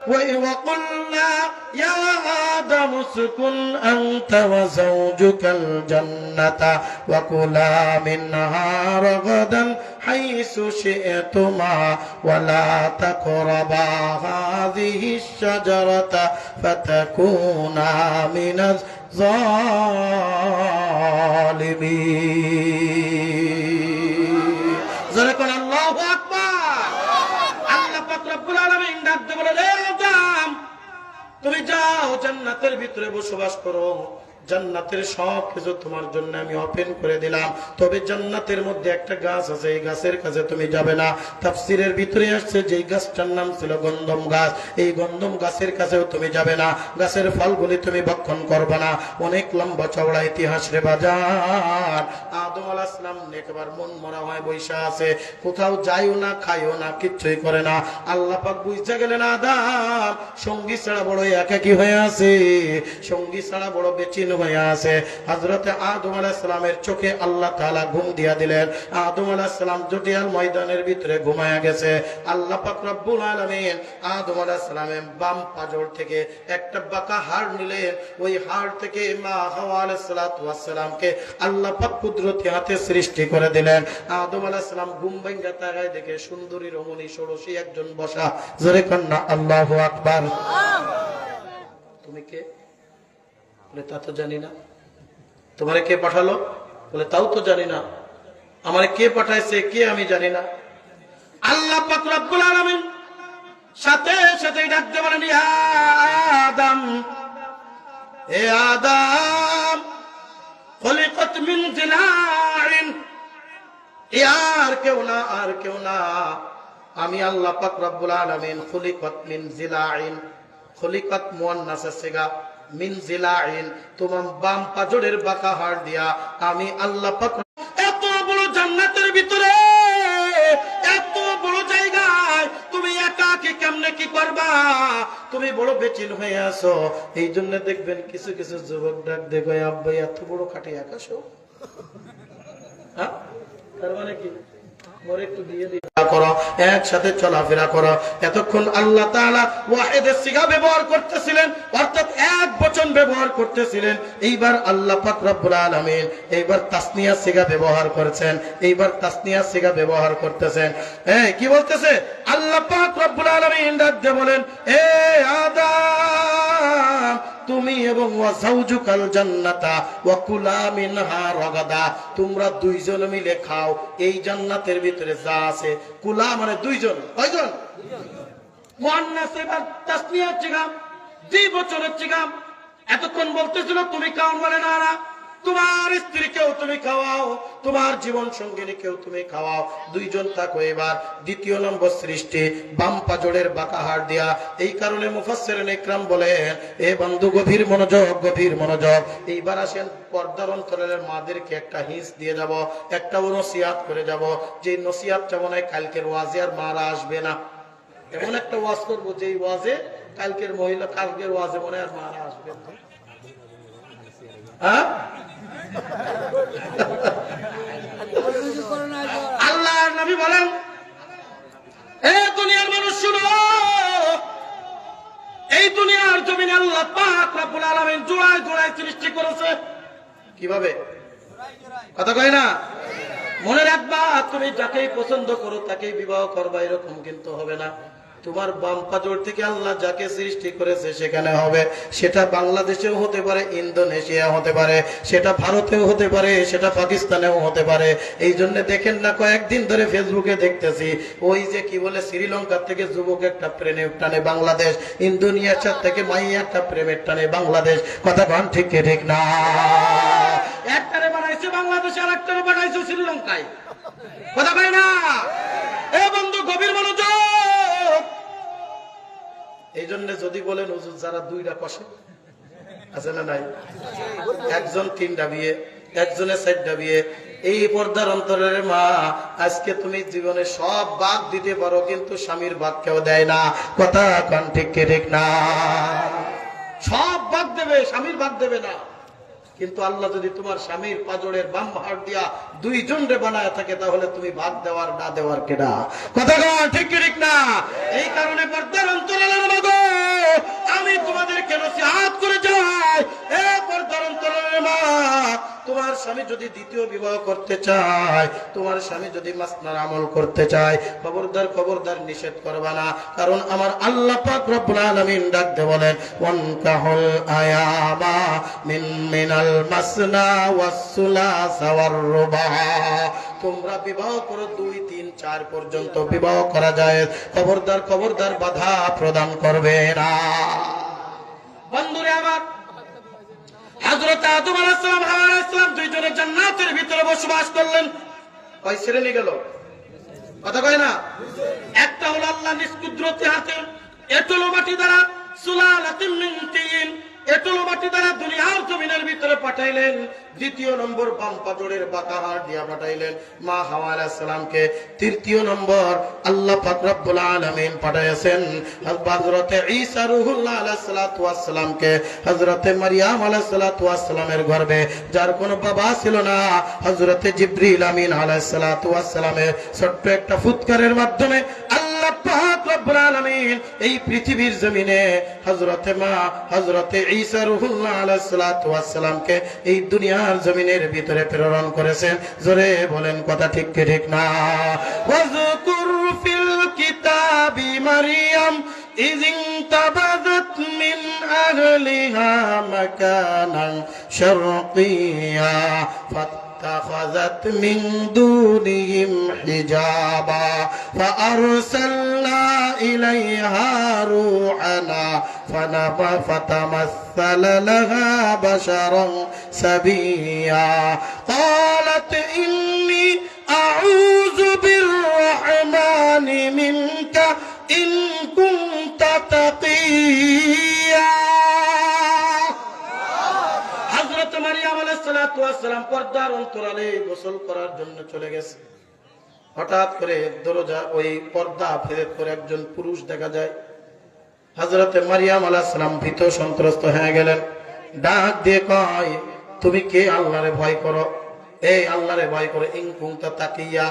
وقلنا يا آدم اسكن أنت وزوجك الجنة وكلا منها رغدا حيث شئتما ولا تقربا هذه الشجرة فتكونا من الظالمين. ذكر الله أكبر. আল্লাহ পাক রব্বুল আলামিন ডাক দিয়ে বলে, আদম তুমি যাও জান্নাতের ভিতরে বসবাস করো, জান্নাতের সব কিছু তোমার জন্য আমি ওপেন করে দিলাম, তবে জান্নাতের মধ্যে একটা গাছ আছে, এই গাছের কাছে তুমি যাবে না। তাফসীরের ভিতরে আসছে যে গাছটার নাম ছিল গন্ধম গাছ, এই গন্ধম গাছের কাছেও তুমি যাবে না, গাছের ফলগুলি তুমি ভক্ষণ করবে না। অনেক লম্বা চওড়া ইতিহাস রে বাজার। আদম আলাইহিস সালাম একবার মন মরা হয় বৈশা আছে, কোথাও যাইও না, খাইও না, কিচ্ছুই করে না। আল্লাহ পাক বুঝতে গেলেন আদম সঙ্গী ছাড়া বড় একাকী হয়ে আছে, সঙ্গী ছাড়া বড় বেচিন হয়ে আছে। হযরতে আদম আলাইহিস সালামের চোখে আল্লাহ তাআলা ঘুম দিয়া দিলেন। আদম আলাইহিস সালাম জটিয়াল ময়দানের ভিতরে ঘুমায়া গেছে। আল্লাহ পাক রব্বুল আলামিন আদম আলাইহিস সালামের বাম পাজর থেকে একটা বাঁকা হাড় নিলেন, ওই হাড় থেকে মা হাওয়া আলাইহিস সালাতু ওয়াস সালামকে আল্লাহ পাক কুদরতি হাতে সৃষ্টি করে দিলেন। আদম আলাইহিস সালাম ঘুম ভাঙা তাকায় দেখে সুন্দরী রমণী ষোড়শী একজন বসা। জোরে কন্না আল্লাহু আকবার। তুমি কে? বলে তা তো জানি না। তোমারে কে পাঠালো? বলে তাও তো জানি না। আমারে কে পাঠাইছে কে আমি জানি না। আল্লাহ পাক রব্বুল আলামিন সাথে সাথে ডাকতে বলেন, ইয়া আদম, এ আদম, খলিকাত মিন জিলাইন, আর কেউ না, আর কেউ না, আমি আল্লাহ পাক রব্বুল আলামিন খলিকাত মিন জিলাইন, খলিকাত মুয়ান্নাসের সিগা, মিন জিলাইন তোমার বাম পাজরের বাঁকা হাড় দিয়া আমি আল্লাহ পাক। এত বড় জান্নাতের ভিতরে এত বড় জায়গায় তুমি একাকী কেমনে কি করবা? তুমি বড় বেচিন হয়ে আছো। এই জন্য দেখবেন কিছু কিছু যুবক ডাক দেখো, আব্বা এত বড় খাটি আকাশও, হ্যাঁ তার মানে কি মোরে একটু দিয়ে দিই করো, একসাথে চলাফেরা করো। এতক্ষণ আল্লাহ তাআলা ওয়াহিদের সিগা ব্যবহার করতেছিলেন, অর্থাৎ এক বচন ব্যবহার করতেছিলেন। এইবার আল্লাহ পাক রব্বুল আলামিন এইবার তাসনিয়া সিগা ব্যবহার করেছেন, এইবার তাসনিয়া সিগা ব্যবহার করতেছেন। কি বলতেছে আল্লাহ পাক রব্বুল আলামিন? ডাক দিয়ে বলেন, এ আদম, তুমি এবং ওয়াজাউজুকাল জান্নাতা ওয়া কুলা মিনহা রাগাদা, তোমরা দুইজন মিলে খাও এই জান্নাতের ভিতরে যা আছে। কুলা মানে দুইজন, কয়জন? মুয়ান্নাস, এবার তাসনিয়া চিগাম, দ্বিবচনের চিগাম। এতক্ষণ বলতেছিল তুমি খাও, মানে না না, তোমার স্ত্রীকেও তুমি খাওয়াও, তোমার জীবন সঙ্গিনীকেও তুমি খাওয়াও, দুইজন থাকো। এবার দ্বিতীয় নম্বর সৃষ্টি বাম পাজরের বাঁকা হাড় দিয়া। এই কারণে মুফাসসিরিন ইকরাম বলেন, এ বন্ধু গভীর মনোযোগ, গভীর মনোযোগ। এইবার আসেন পর্দার অন্তরের মাদেরকে একটা হিস দিয়ে যাব, একটা নসিহত করে যাব। যে নসিহতটা মনে হয় কালকের ওয়াজে আর মারা আসবে না, এমন একটা ওয়াজ করবো যে ওয়াজে কালকের মহিলা, কালকের ওয়াজে মনে আর মারা আসবে না। হ্যাঁ, আল্লাহর নবী বলেন, এ দুনিয়ার মানুষ শুনো, এই দুনিয়ার জমিনে আল্লাহ পাক রব্বুল আলামিন জোড়ায় জোড়ায় সৃষ্টি করেছে। কিভাবে? কথা কয় না? মনে রাখবা, তুমি যাকেই পছন্দ করো তাকেই বিবাহ করবা এরকম কিন্তু হবে না। তোমার বাম পাজর থেকে আল্লাহ যাকে সৃষ্টি করেছে সেখানে হবে। সেটা বাংলাদেশেও হতে পারে, ইন্দোনেশিয়া হতে পারে, সেটা ভারতেও হতে পারে, সেটা পাকিস্তানেও হতে পারে। এই জন্য দেখেন না, কয়েকদিন ধরে ফেসবুকে দেখতেছি ওই যে কি বলে শ্রীলঙ্কা থেকে যুবক একটা প্রেমের টানে বাংলাদেশ, ইন্দোনেশিয়া থেকে মাইয়া একটা প্রেমের টানে বাংলাদেশ। কথা কন ঠিক কি ঠিক না? একটারে বানাইছে বাংলাদেশে আর একটারে বানাইছে শ্রীলঙ্কায়। কথা কয় না? এ বন্ধু গভীর মনোযোগ। এই জন্য যদি বলেন হুজুর যারা দুইটা কষে আছে না নাই, একজন তিনটা বিয়ে, একজনের চারটা বিয়ে, এই পর্দার অন্তরের মা, আজকে তুমি জীবনে সব ভাগ দিতে পারো কিন্তু স্বামীর ভাগ কেউ দেয় না। কথা কন ঠিক কি ঠিক না? সব ভাগ দেবে, স্বামীর ভাগ দেবে না। কিন্তু আল্লাহ যদি তোমার স্বামীর পাজরের বাম হাড় দিয়া দুইজন রে বানায় থাকে, তাহলে তুমি ভাগ দেওয়ার না দেওয়ার কেডা? কথা কন ঠিক কি ঠিক না? এই কারণে পর্দার অন্তরালের মাগো, আমি তোমাদেরকে নসিহত করে যাই, এ পর্দার অন্তরালের মা, তোমার স্বামী যদি দ্বিতীয় বিবাহ করতে চায়, তোমার স্বামী যদি মাসনার আমল করতে চায়, খবরদার খবরদার নিষেধ করবা না। কারণ আমার আল্লাহ পাক রব্বুল আলামিন ডাকতে বলেন, ওয়ানকাহুল আয়ামা মিনাল মাসনা ওয়াস সুলাসা ওয়ার রুবা, তোমরা বিবাহ করো 2, 3, 4 পর্যন্ত বিবাহ করা যায়, খবরদার খবরদার বাধা প্রদান করবে না। বন্ধুরে আমার, হযরত আদম আলাইহিস সালাম, হাওয়া আলাইহিস সালাম দুইজনে জান্নাতের ভিতরে বসবাস করলেন। কয় শ্রেণী গেল? কথা কয় না? একটা হলো আল্লাহ নিজ কুদরতি হাতে এটলো মাটি দ্বারা সুলালাতিন মিন তিন, এটলো মাটি দ্বারা দুনিয়ার জমিনের ভিতরে পাঠাইলেন। দ্বিতীয় নম্বর বাম পাজরের বাঁকা হাড় দিয়া পাঠাইলেন মা হাওয়া আলাইহিস সালামকে। তৃতীয় নম্বর আল্লাহ পাক রব্বুল আলামিন পাঠাইছেন হযরত ঈসা রূহুল্লাহ আলাইহিস সালাতু ওয়াস সালামকে, হযরত মারইয়াম আলাইহিস সালাতু ওয়াস সালামের গর্ভে, যার কোনো বাবা ছিল না, হযরত জিবরিল আমিন আলাইহিস সালাতু ওয়াস সালামের ছোট্ট একটা ফুৎকারের মাধ্যমে আল্লাহ পাক রব্বুল আলামিন এই পৃথিবীর জমিনে হযরত ঈসা রূহুল্লাহ আলাইহিস সালাতু ওয়াস সালামকে এই দুনিয়ার জমিনের ভিতরে প্রেরণ করেছেন। জোরে বলেন কথা ঠিক কি ঠিক না? ওয়াজকুর ফিল কিতাবি মারইয়াম إذ انتبذت من أهلها مكانا شرقيا فاتخذت من دونهم حجابا فأرسلنا إليها روحنا فتمثل لها بشرا سويا قالت إني أعوذ بالرحمن منك إن كنت تقيا। হযরত মারইয়াম আলাইহিস সালাতু ওয়াস সালাম পর্দার অন্তরালে গোসল করার জন্য চলে গেছে। হঠাৎ করে দরজা ওই পর্দা ভেদ করে একজন পুরুষ দেখা যায়। হযরত মারইয়াম আলাইহিস সালাম ভীত সন্ত্রস্ত হয়ে গেলেন। ডাক দিয়ে কয়, তুমি কে আল্লাহরে ভয় করো? এই আল্লাহরে ভয় করে ইন কুনতা তাকিয়া,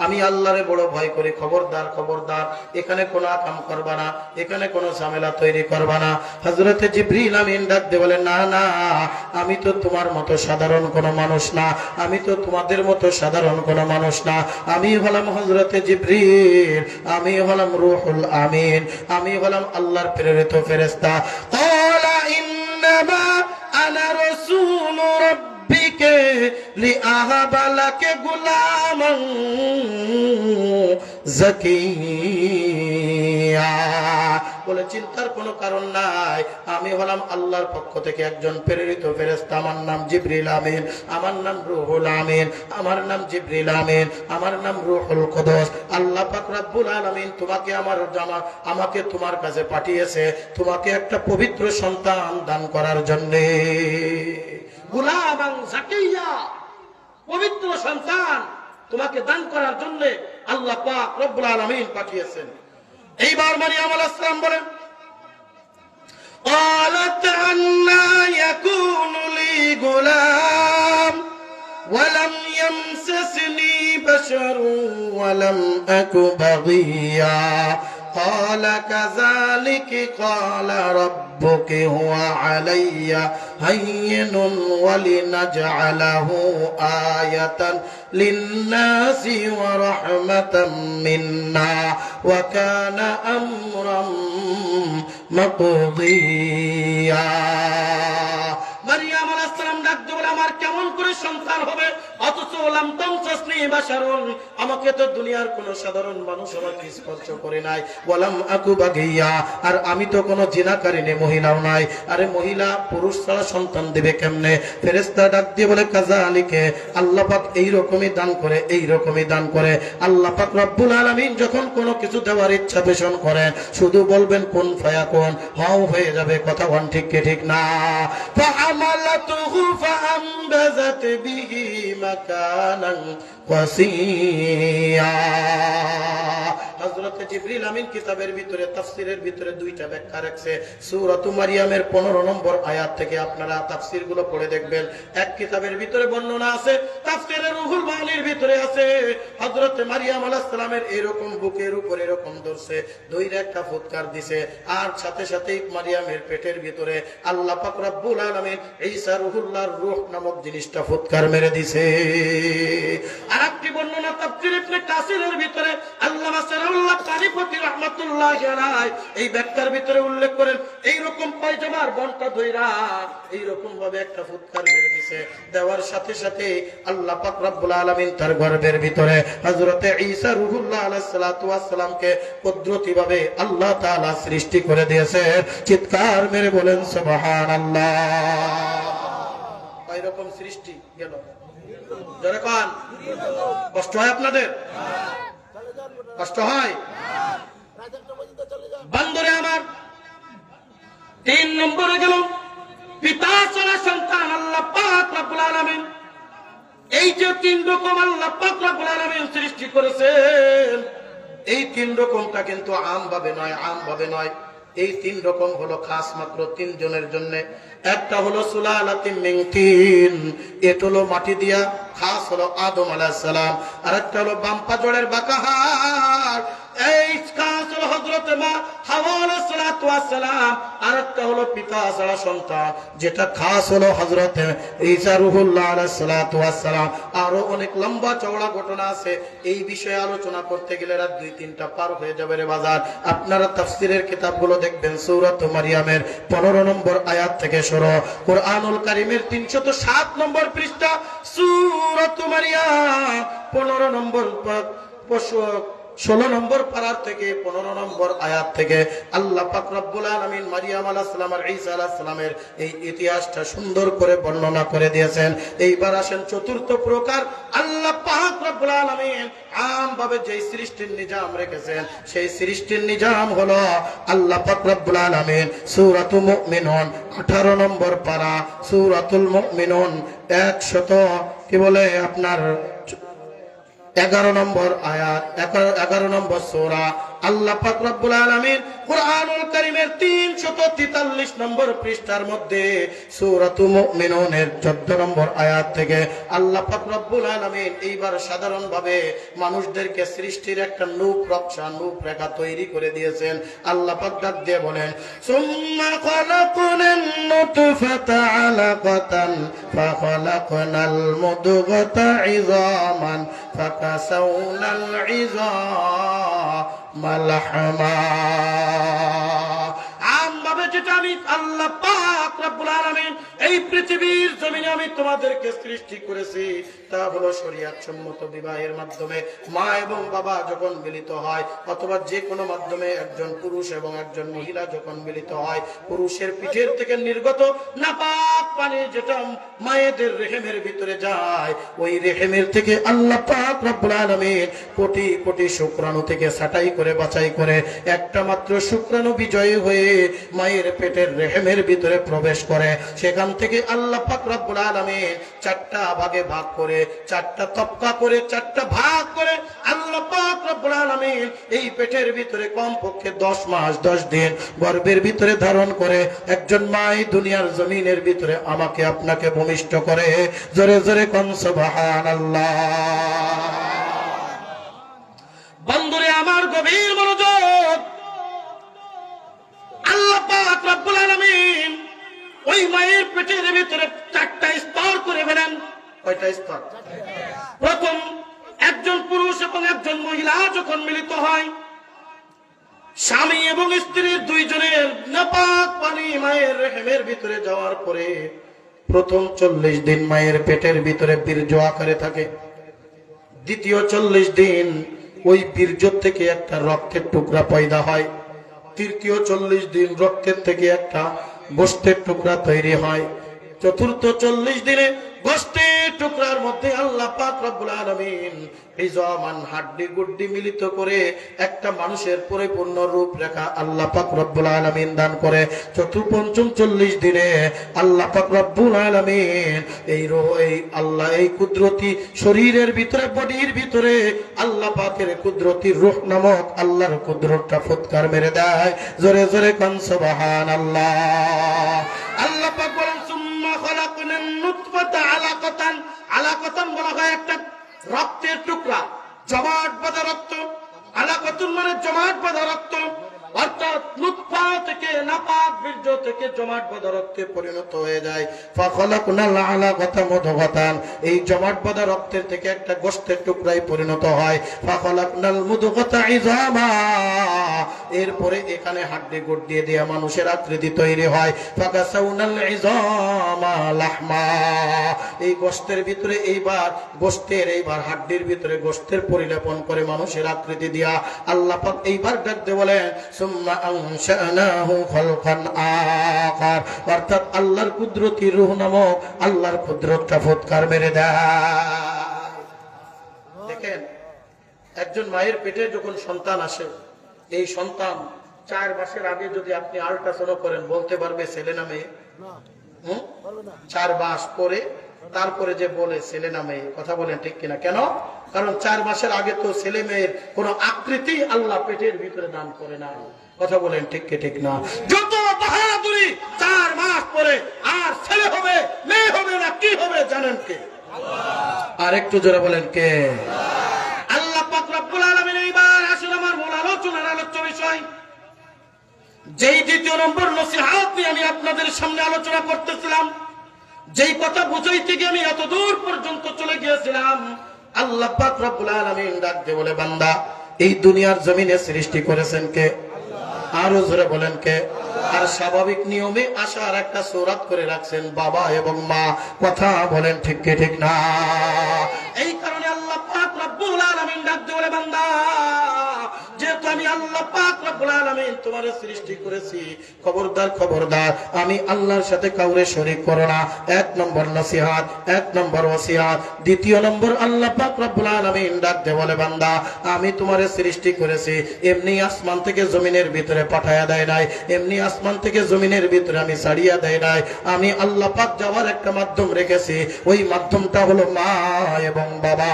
আমি আল্লাহরে বড় ভয় করি, খবরদার খবরদার এখানে কোনো কাম করবা না, এখানে কোনো ঝামেলা তৈরি করবা না। হযরত জিবরিল আমিন ডাক দিয়ে বলেন, না না, আমি তো তোমার মতো সাধারণ কোনো মানুষ না, আমি তো তোমাদের মতো সাধারণ কোনো মানুষ না, আমি হলাম হযরত জিবরিল, আমি হলাম রূহুল আমিন, আমি হলাম আল্লাহর প্রেরিত ফেরেশতা। ক্বালা ইন্নামা আনা রাসূলু রাব্বিকা লিআহাবা লাকা গুলামান জাকিয়া, বলে চিন্তার কোনো কারণ নাই, আমি হলাম আল্লাহর পক্ষ থেকে একজন প্রেরিত ফেরেশতা, আমার নাম জিবরিল আমিন, আমার নাম রূহুল আমিন, আমার নাম জিবরিল আমিন, আমার নাম রূহুল কুদুস। আল্লাহ পাক রব্বুল আলামিন তোমাকে আমাকে তোমার কাছে পাঠিয়েছে তোমাকে একটা পবিত্র সন্তান দান করার জন্য। গুলামান জাকিয়া, পবিত্র সন্তান তোমাকে দান করার জন্য আল্লাহ পাক রব্বুল আলামিন পাঠিয়েছেন। এইবার মারইয়াম আলাইহিস সালাম বলেন, قالت أنى يكون لي غلام ولم يمسسني بشر ولم أك بغيا قال كذلك قال ربك هو علي هين ولنجعله آية للناس ورحمة منا وكان أمرا مقضيا। মারইয়াম আলাইহিস সালাম ডাক দিয়ে বলে, আমার কেমন করে সন্তান হবে, অথচ লাম তামসাসনি বাশারুন, আমাকে তো দুনিয়ার কোন সাধারণ মানুষ আমাকে স্পর্শ করে নাই, ওয়ালাম আকু বাগিয়া, আর আমি তো কোনো জিনাকারিনী মহিলাও নাই। আরে মহিলা পুরুষ ছাড়া সন্তান দেবে কেমনে? ফেরেশতা ডাক দিয়ে বলে, কাযালিকে, আল্লাহ পাক এই রকমই দান করে, এই রকমই দান করে। আল্লাহ পাক রব্বুল আলামিন যখন কোনো কিছু দেওয়ার ইচ্ছা পোষণ করেন, শুধু বলবেন কুন ফায়াকুন, হও হয়ে যাবে। কথা বল ঠিক কি ঠিক না? ফাআমালাতুহু ফাআমবাযাত বিহি মাকানান ওয়াসিয়া। হযরত জিবরিল আমিন কিতাবের ভিতরে তাফসীরের ভিতরে দুইটা ব্যাখ্যা রাখছে। সূরাতুল মারিয়ামের 15 নম্বর আয়াত থেকে আপনারা তাফসীরগুলো পড়ে দেখবেন। এক কিতাবের ভিতরে বর্ণনা আছে, তাফসীরে রুহুল মানির ভিতরে আছে, হযরত মারিয়াম আলাইহিস সালামের এরকম বুকের উপর এরকম ধরছে, দুইটা একটা ফুৎকার দিছে, আর সাথে সাথেই মারিয়ামের পেটের ভিতরে আল্লাহ পাক রব্বুল আলামিন ঈসা রুহুল্লাহর রূহ নামক জিনিসটা ফুৎকার মেরে দিছে। আরেকটি বর্ণনা তাফসীর ইবনে কাসিরের ভিতরে আল্লামা সারাউল্লাহ কারিপতি রাহমাতুল্লাহি আলাইহি এই ব্যাখ্যার ভিতরে উল্লেখ করেন, এই রকম পায়জামার বনটা ধইরা এই রকম ভাবে একটা ফুৎকার মেরে দিছে, দেওয়ার সাথে সাথে আল্লাহ পাক রব্বুল আলামিন তার গর্ভের ভিতরে হযরত ঈসা রুহুল্লাহ আলাইহিস সালাতু ওয়াস সালামকে কুদরতিভাবে আল্লাহ তাআলা সৃষ্টি করে দিয়েছে। চিৎকার মেরে বলেন সুবহানাল্লাহ। কয় রকম সৃষ্টি গেল জোরে কোন? কষ্ট হয় আপনাদের? কষ্ট হয়? বান্দরে আমার 3 নম্বরে গেল পিতা ছাড়া সন্তান আল্লাহ পাক রব্বুল আলামিন। এই যে 3 রকম আল্লাহ পাক রব্বুল আলামিন সৃষ্টি করেছেন, এই 3 রকমটা কিন্তু আমভাবে নয়। এই 3 রকম হলো খাস মাত্র 3 জনের জন্য। একটা হলো সুলালাতিন মিন তিন, এটা হলো মাটি দিয়া, খাস হলো আদম আলাইহিস সালাম। আরেকটা হলো বাম্পা জোড়ের বাঁকাহার, এই খাস হলো হযরত মা হাওয়া আলাইহিস সালাতু ওয়াস সালাম। আরেকটা হলো পিতা ছাড়া সন্তান, যেটা খাস হলো হযরত ঈসা রুহুল্লাহ আলাইহিস সালাতু ওয়াস সালাম। আরো অনেক লম্বা চওড়া ঘটনা আছে, এই বিষয়ে আলোচনা করতে গেলে রাত 2-3টা পার হয়ে যাবে রে বাজার। আপনারা তাফসীরের কিতাবগুলো দেখবেন, সূরাতুল মারিয়ামের 15 নম্বর আয়াত থেকে শুরু, কুরআনুল কারীমের 307 নম্বর পৃষ্ঠা, সূরাতুল মারিয়াম 15 নম্বর 16 নম্বর পারার থেকে 15 নম্বর আয়াত থেকে আল্লাহ পাক রব্বুল আলামিন মারিয়াম আলাইহিস সালাম আর ঈসা আলাইহিস সালামের এই ইতিহাসটা সুন্দর করে বর্ণনা করে দিয়েছেন। এইবার আসেন চতুর্থ প্রকার আল্লাহ পাক রব্বুল আলামিন আমভাবে যে সৃষ্টির নিজাম রেখেছেন, সেই সৃষ্টির নিজাম হলো আল্লাহ পাক রব্বুল আলামিন সূরাতুল মুমিনুন 18 নম্বর পারা, সূরাতুল মুমিনুন 100 কি বলে আপনার 11 নম্বর আয়াত, 11 নম্বর সূরা। আল্লাহ পাক রব্বুল আলামিন কুরআনুল কারীমের 343 নম্বর পৃষ্ঠার মধ্যে সূরাতুল মুমিনুনের 14 নম্বর আয়াত থেকে আল্লাহ পাক রব্বুল আলামিন এইবার সাধারণভাবে মানুষদেরকে সৃষ্টির একটা রূপরেখা তৈরি করে দিয়েছেন। আল্লাহ পাক ডাক দিয়ে বলেন, সুম্মা খালাকনান নুতফাতা আলাকাতান ফাখালাকনাল মুদগাতা ইযামান ফাকাসাউনাল ইযামাল লাহমা। আমভাবে যেটা আমি আল্লাহ পাক রব্বুল আলামিন এই পৃথিবীর জমিনে আমি তোমাদেরকে সৃষ্টি করেছি, তা হলো শরীয়ত সম্মত বিবাহের মাধ্যমে মা এবং বাবা যখন মিলিত হয়, অথবা যে কোনো মাধ্যমে একজন পুরুষ এবং একজন মহিলা যখন মিলিত হয়, পুরুষের পিঠের থেকে নির্গত নাপাক পানি যেটা মায়েদের রেহেমের ভিতরে যায়, ওই রেহেমের থেকে আল্লাহ পাক রব্বুল আলামিন কোটি কোটি শুক্রাণু থেকে ছাঁটাই করে বাছাই করে একটা মাত্র শুক্রাণু বিজয়ী হয়ে মায়ের পেটের রেহেমের ভিতরে প্রবেশ করে। সেখান থেকে আল্লাহ পাক রব্বুল আলামিন 4টা ভাগে ভাগ করে, 4টা তবকা করে, 4টা ভাগ করে আল্লাহ পাক রব্বুল আলামিন এই পেটের ভিতরে কমপক্ষে 10 মাস 10 দিন গর্ভের ভিতরে ধারণ করে একজন মাই দুনিয়ার জমিনের ভিতরে আমাকে আপনাকে ভূমিষ্ঠ করে। জোরে জোরে কোন সুবহানাল্লাহ। বন্ধুরে আমার গভীর মনোযোগ, আল্লাহ পাক রব্বুল আলামিন ওই মায়ের পেটের ভিতরে 4টা স্তর করে ফেলেন। কয়টা স্তর? প্রথম, একজন পুরুষ এবং একজন মহিলা যখন মিলিত হয়, স্বামী এবং স্ত্রীর দুইজনের নাপাক পানি মায়ের রেহেমের ভিতরে যাওয়ার পরে প্রথম 40 দিন মায়ের পেটের ভিতরে বীর্য আকারে থাকে। দ্বিতীয় 40 দিন ওই বীর্য থেকে একটা রক্তের টুকরা পয়দা হয়। তৃতীয় 40 দিন রক্তের থেকে একটা গোশতের টুকরা তৈরি হয়। চতুর্থ 40 দিনে গোশতের টুকরার মধ্যে আল্লাহ পাক রব্বুল আলামিন ইজামান হাড্ডি গুড্ডি মিলিত করে একটা মানুষের পরিপূর্ণ রূপরেখা আল্লাহ পাক রব্বুল আলামিন দান করে। চতুর্পঞ্চম 40 দিনে আল্লাহ পাক রব্বুল আলামিন এই আল্লাহ এই কুদরতি শরীরের ভিতরে, বডির ভিতরে আল্লাহ পাকের কুদরতি রূহ নামক আল্লাহর কুদরতটা ফুৎকার মেরে দেয়। জোরে জোরে কান সুবহানাল্লাহ। আল্লাহ পাক বলেন সুম্মা খালাকনান নুতফাতা আলাকাতান। আলাকাতান বলা হয় একটা রক্তের টুকরা, জমাট বাঁধা রক্ত। আলাকাতুন মানে জমাট বাঁধা রক্ত, অর্থাৎ নুতফা থেকে নাপাক বীর্য থেকে জমাট বাঁধা রক্তে পরিণত হয়ে যায়। ফাখালাকনাল আলাকাতা মুদগাতান, এই জমাট বাঁধা রক্তের থেকে একটা গোশতের টুকরায় পরিণত হয়। ফাখালাকনাল মুদগাতা ইজামা, এরপরে এখানে হাড্ডি গুড্ডি দিয়ে মানুষের আকৃতি তৈরি হয়। ফাকাসাউনাল ইজামা লাহমা, এই গোশতের ভিতরে এইবার হাড্ডির ভিতরে গোশতের পরিলেপন করে মানুষের আকৃতি দিয়া আল্লাহ পাক এইবার ডাক দিয়ে বলেন সুম্মা আনশানাহু খালকান আখার, অর্থাৎ আল্লাহর কুদরতি রূহ নামক আল্লাহর কুদরতটা ফুৎকার মেরে দেয়। দেখেন, একজন মায়ের পেটে যখন সন্তান আসে, এই সন্তান 4 মাসের আগে যদি আপনি আল্ট্রাসাউন্ড করেন বলতে পারবে ছেলে না মেয়ে? 4 মাস পরে তারপরে যে বলে ছেলে না মেয়ে, কথা বলেন ঠিক কিনা? কেন? কারণ 4 মাসের আগে তো ছেলে মেয়ের কোন আকৃতি আল্লাহ পেটের ভিতরে দান করে না। কথা বলেন ঠিক কি ঠিক না? যত বাহাদুরি 4 মাস পরে আর ছেলে হবে মেয়ে হবে না কি হবে জানেন কে? আর একটু জোরে বলেন কে? আল্লাহ পাক রব্বুল আলামিন। এইবার আসুন আমার মূল আলোচনার আলোচ্য বিষয়, যেই 2য় নম্বর নসিহত নিয়ে আমি আপনাদের সামনে আলোচনা করতেছিলাম, যেই কথা বুঝাইতে গিয়ে আমি এত দূর পর্যন্ত চলে গিয়েছিলাম। আল্লাহ পাক রব্বুল আলামিন ডাক দিয়ে বলে, বান্দা এই দুনিয়ার জমিনে সৃষ্টি করেছেন কে? আরো জোরে বলেন কে? আর স্বাভাবিক নিয়মে আসার একটা সূরাত করে রাখছেন বাবা এবং মা। কথা বলেন ঠিক কি ঠিক না? এই কারণে আল্লাহ পাক রব্বুল আলামিন ডাক দিয়ে বলে, বান্দা যেহেতু আমি আল্লাহ পাক রব্বুল আলামিন তোমার সৃষ্টি করেছি, খবরদার খবরদার আমি আল্লাহর সাথে কাউরে শরীক করো না। 1 নম্বর নসিহত, 1 নম্বর ওসিয়ত। 2য় নম্বর আল্লাহ পাক রব্বুল আলামিন ডাক দিয়ে বলে, বান্দা আমি তোমার সৃষ্টি করেছি, এমনি আসমান থেকে জমিনের ভিতরে পাঠায়া দেয় নাই, এমনি আসমান থেকে জমিনের ভিতরে আমি ছাড়িয়া দেয় নাই। আমি আল্লাহ পাক যাওয়ার একটা মাধ্যম রেখেছি, ওই মাধ্যমটা হলো মা এবং বাবা।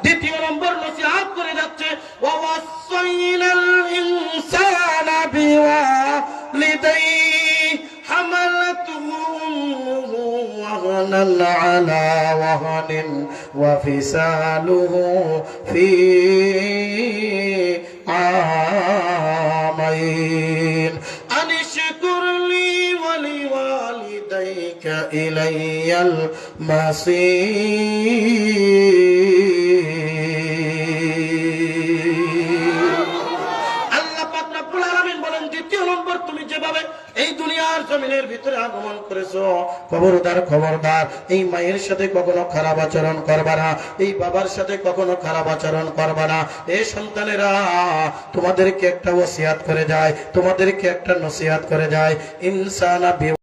2য় নম্বর নসিহত করে যাচ্ছে, ওয়াসাইনাল ইনসানা বিওয়ালিদাইহি হামালাতুহু উম্মুহু ওয়াহনান আলা ওয়াহনিন ওয়া ফিসালুহু ফি আমাইন আনিশকুর লি ওয়া লিওয়ালিদাইকা ইলাইয়াল মাসির। তুমি যেভাবে এই দুনিয়ার জমিনের ভিতরে আগমন করেছো, খবরদার খবরদার এই মায়ের সাথে কখনো খারাপ আচরণ করবা না, এই বাবার সাথে কখনো খারাপ আচরণ করবা না। এই সন্তানেরা তোমাদেরকে একটা ওসিয়াত করে যায়, তোমাদেরকে একটা নসিহত করে যায়, ইনসানা